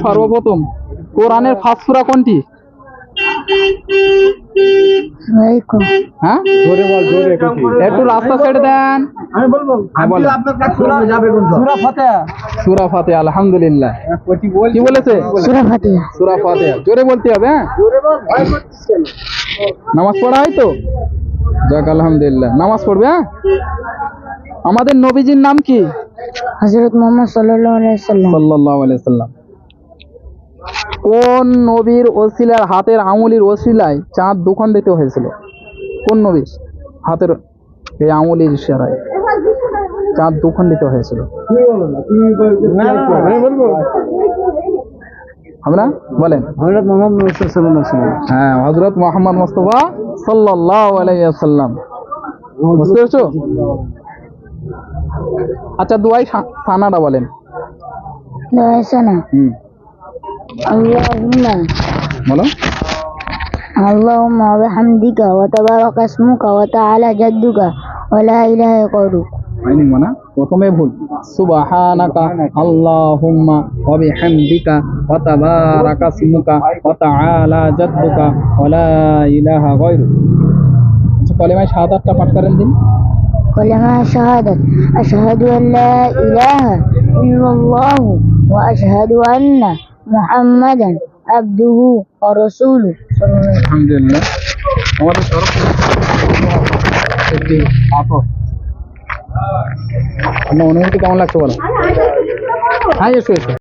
সর্বপ্রথম কোরআনের ফার্স্ট সূরা কোনটি? হ্যাঁ, জোরে বল, জোরে একটু রাস্তা ছেড়ে দেন। আমি বলবো, হ্যাঁ, বলেন। আপনার কাছে যাবে কোন সূরা ফাতিহা? সূরা ফাতিহা। আলহামদুলিল্লাহ। কি বলেছে? সূরা ফাতিহা। সূরা ফাতিহা জোরে বলতে হবে। হ্যাঁ, জোরে বল, ভয় করছিস কেন? নামাজ পড়া হয় তো? যাক আলহামদুলিল্লাহ। নামাজ পড়বে। হ্যাঁ, আমাদের নবীজির নাম কি? হযরত মুহাম্মদ সাল্লাল্লাহু আলাইহি ওয়াসাল্লাম। সাল্লাল্লাহু আলাইহি সাল্লাম। কোন নবীর ওসিলার হাতের আঙুলের ওসিলায় চাঁদ দুখণ্ডিত হয়েছিল? কোন নবীর হাতের এই আঙুলের ইশারায় চাঁদ দুখণ্ডিত হয়েছিল? তুমি বলো না, তুমি না আমি বলবো। আমরা বলেন। হযরত মুহাম্মদ সাল্লাল্লাহু আলাইহি ওয়াসাল্লাম। হ্যাঁ, হযরত মুহাম্মদ মুস্তাফা সাল্লাল্লাহু আলাইহি ওয়াসাল্লাম। বুঝতে পেরেছো? আচ্ছা, দুয়াই সানাটা বলেন। দয়াসানা। আল্লাহুম্মা বলো। আল্লাহুম্মা ওয়া বিহামদিকা ওয়া তাবারাকা ইসমুকা ওয়া তাআলা জাদ্দুকা ওয়া লা ইলাহা গায়রুক। হয়নি মানা, প্রথমে ভুল। সুবহানাকা আল্লাহুম্মা ওয়া বিহামদিকা ওয়া তাবারাকা ইসমুকা ওয়া তাআলা জাদ্দুকা ওয়া লা ইলাহা গায়রুক। আচ্ছা, কলেমায়ে শাহাদাতটা পাঠ করেন দিন। কলেমা শাহাদাত। আশহাদু আন লা ইলাহা ইল্লাল্লাহু ওয়া আশহাদু আন্না মুহাম্মাদান আবদুহু ওয়া রাসূলুহু। আলহামদুলিল্লাহ। আমাদের তরফ থেকে আপনার অনুভূতি কেমন লাগছে বলো? হ্যাঁ, এসো এসো।